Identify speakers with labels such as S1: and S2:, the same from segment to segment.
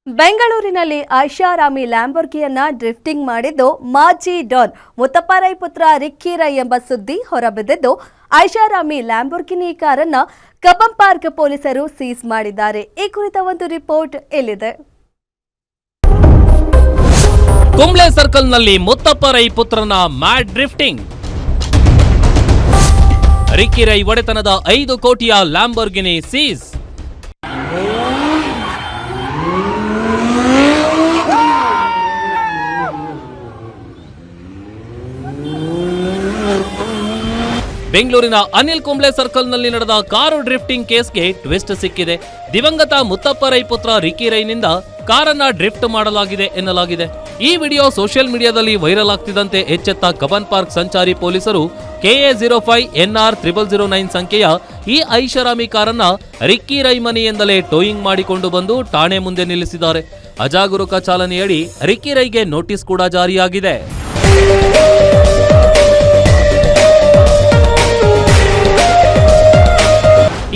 S1: ಬೆಂಗಳೂರಿನಲ್ಲಿ ಐಷಾರಾಮಿ ಲ್ಯಾಂಬೋರ್ಗಿನಿಯನ್ನ ಡ್ರಿಫ್ಟಿಂಗ್ ಮಾಡಿದ್ದು ಮಾಜಿ ಡಾನ್ ಮುತ್ತಪ್ಪ ರೈ ಪುತ್ರ ರಿಕ್ಕಿ ರೈ ಎಂಬ ಸುದ್ದಿ ಹೊರಬಿದ್ದಿದ್ದು ಐಷಾರಾಮಿ ಲ್ಯಾಂಬೋರ್ಗಿನಿ ಕಾರನ್ನ ಕಬ್ಬನ್ ಪಾರ್ಕ್ ಪೊಲೀಸರು ಸೀಸ್ ಮಾಡಿದ್ದಾರೆ. ಈ ಕುರಿತ ಒಂದು ರಿಪೋರ್ಟ್ ಇಲ್ಲಿದೆ.
S2: ಕುಂಬ್ಳೆ ಸರ್ಕಲ್ನಲ್ಲಿ ಮುತ್ತಪ್ಪ ರೈ ಪುತ್ರನ ಮ್ಯಾಡ್ ಡ್ರಿಫ್ಟಿಂಗ್. ರಿಕ್ಕಿ ರೈ ಒಡೆತನದ 5 ಕೋಟಿಯ ಲ್ಯಾಂಬೋರ್ಗಿನಿ ಸೀಸ್. ಬೆಂಗಳೂರಿನ ಅನಿಲ್ ಕುಂಬ್ಳೆ ಸರ್ಕಲ್ನಲ್ಲಿ ನಡೆದ ಕಾರು ಡ್ರಿಫ್ಟಿಂಗ್ ಕೇಸ್ಗೆ ಟ್ವಿಸ್ಟ್ ಸಿಕ್ಕಿದೆ. ದಿವಂಗತ ಮುತ್ತಪ್ಪ ರೈ ಪುತ್ರ ರಿಕ್ಕಿ ರೈನಿಂದ ಕಾರನ್ನ ಡ್ರಿಫ್ಟ್ ಮಾಡಲಾಗಿದೆ ಎನ್ನಲಾಗಿದೆ. ಈ ವಿಡಿಯೋ ಸೋಷಿಯಲ್ ಮೀಡಿಯಾದಲ್ಲಿ ವೈರಲ್ ಆಗ್ತಿದ್ದಂತೆ ಎಚ್ಚೆತ್ತ ಕಬ್ಬನ್ ಪಾರ್ಕ್ ಸಂಚಾರಿ ಪೊಲೀಸರು KA05 NR 0009 ಸಂಖ್ಯೆಯ ಈ ಐಷಾರಾಮಿ ಕಾರನ್ನ ರಿಕ್ಕಿ ರೈ ಮನೆಯಿಂದಲೇ ಟೋಯಿಂಗ್ ಮಾಡಿಕೊಂಡು ಬಂದು ಠಾಣೆ ಮುಂದೆ ನಿಲ್ಲಿಸಿದ್ದಾರೆ. ಅಜಾಗರೂಕ ಚಾಲನೆಯಡಿ ರಿಕ್ಕಿ ರೈಗೆ ನೋಟಿಸ್ ಕೂಡ ಜಾರಿಯಾಗಿದೆ.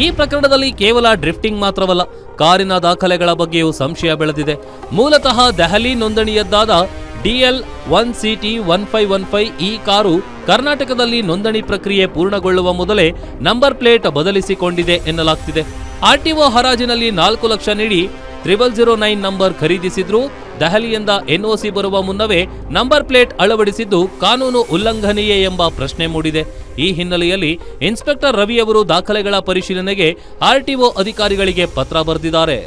S2: ಈ ಪ್ರಕರಣದಲ್ಲಿ ಕೇವಲ ಡ್ರಿಫ್ಟಿಂಗ್ ಮಾತ್ರವಲ್ಲ, ಕಾರಿನ ದಾಖಲೆಗಳ ಬಗ್ಗೆಯೂ ಸಂಶಯ ಬೆಳೆದಿದೆ. ಮೂಲತಃ ದೆಹಲಿ ನೋಂದಣಿಯದ್ದಾದ DL 1CT 1515 ಈ ಕಾರು ಕರ್ನಾಟಕದಲ್ಲಿ ನೋಂದಣಿ ಪ್ರಕ್ರಿಯೆ ಪೂರ್ಣಗೊಳ್ಳುವ ಮೊದಲೇ ನಂಬರ್ ಪ್ಲೇಟ್ ಬದಲಿಸಿಕೊಂಡಿದೆ ಎನ್ನಲಾಗ್ತಿದೆ. RTO ಹರಾಜಿನಲ್ಲಿ 4 ಲಕ್ಷ ನೀಡಿ 0009 ನಂಬರ್ ಖರೀದಿಸಿದ್ರು. ದೆಹಲಿಯಿಂದ NOC ಬರುವ ಮುನ್ನವೇ ನಂಬರ್ ಪ್ಲೇಟ್ ಅಳವಡಿಸಿದ್ದು ಕಾನೂನು ಉಲ್ಲಂಘನೆಯೇ ಎಂಬ ಪ್ರಶ್ನೆ ಮೂಡಿದೆ. ಈ ಹಿನ್ನೆಲೆಯಲ್ಲಿ ಇನ್ಸ್ಪೆಕ್ಟರ್ ರವಿ ಅವರು ದಾಖಲೆಗಳ ಪರಿಶೀಲನೆಗೆ RTO ಅಧಿಕಾರಿಗಳಿಗೆ ಪತ್ರ ಬರೆದಿದ್ದಾರೆ.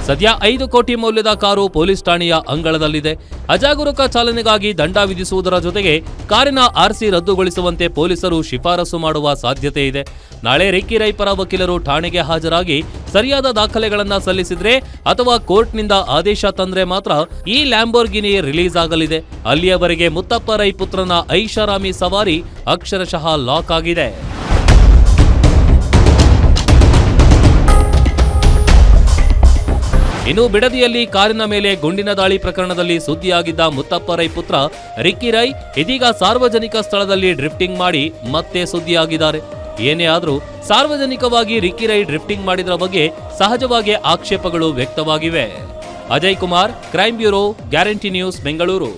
S2: ಸದ್ಯ 5 ಕೋಟಿ ಮೌಲ್ಯದ ಕಾರು ಪೊಲೀಸ್ ಠಾಣೆಯ ಅಂಗಳದಲ್ಲಿದೆ. ಅಜಾಗರೂಕ ಚಾಲನೆಗಾಗಿ ದಂಡ ವಿಧಿಸುವುದರ ಜೊತೆಗೆ ಕಾರಿನ RC ರದ್ದುಗೊಳಿಸುವಂತೆ ಪೊಲೀಸರು ಶಿಫಾರಸು ಮಾಡುವ ಸಾಧ್ಯತೆ ಇದೆ. ನಾಳೆ ರಿಕ್ಕಿ ರೈ ಪರ ವಕೀಲರು ಠಾಣೆಗೆ ಹಾಜರಾಗಿ ಸರಿಯಾದ ದಾಖಲೆಗಳನ್ನ ಸಲ್ಲಿಸಿದ್ರೆ ಅಥವಾ ಕೋರ್ಟ್ನಿಂದ ಆದೇಶ ತಂದ್ರೆ ಮಾತ್ರ ಈ ಲ್ಯಾಂಬೋರ್ಗಿನಿ ರಿಲೀಸ್ ಆಗಲಿದೆ. ಅಲ್ಲಿಯವರೆಗೆ ಮುತ್ತಪ್ಪ ರೈ ಪುತ್ರನ ಐಷಾರಾಮಿ ಸವಾರಿ ಅಕ್ಷರಶಃ ಲಾಕ್ ಆಗಿದೆ. ಇನ್ನು ಬಿಡದಿಯಲ್ಲಿ ಕಾರಿನ ಮೇಲೆ ಗುಂಡಿನ ದಾಳಿ ಪ್ರಕರಣದಲ್ಲಿ ಸುದ್ದಿಯಾಗಿದ್ದ ಮುತ್ತಪ್ಪ ರೈ ಪುತ್ರ ರಿಕ್ಕಿ ರೈ ಇದೀಗ ಸಾರ್ವಜನಿಕ ಸ್ಥಳದಲ್ಲಿ ಡ್ರಿಫ್ಟಿಂಗ್ ಮಾಡಿ ಮತ್ತೆ ಸುದ್ದಿಯಾಗಿದ್ದಾರೆ. ಏನೇ ಆದ್ರೂ ಸಾರ್ವಜನಿಕವಾಗಿ ರಿಕ್ಕಿ ರೈ ಡ್ರಿಫ್ಟಿಂಗ್ ಮಾಡಿದ್ರ ಬಗ್ಗೆ ಸಹಜವಾಗಿ ಆಕ್ಷೇಪಗಳು ವ್ಯಕ್ತವಾಗಿವೆ. Ajay Kumar, crime bureau, guarantee news, Bengaluru.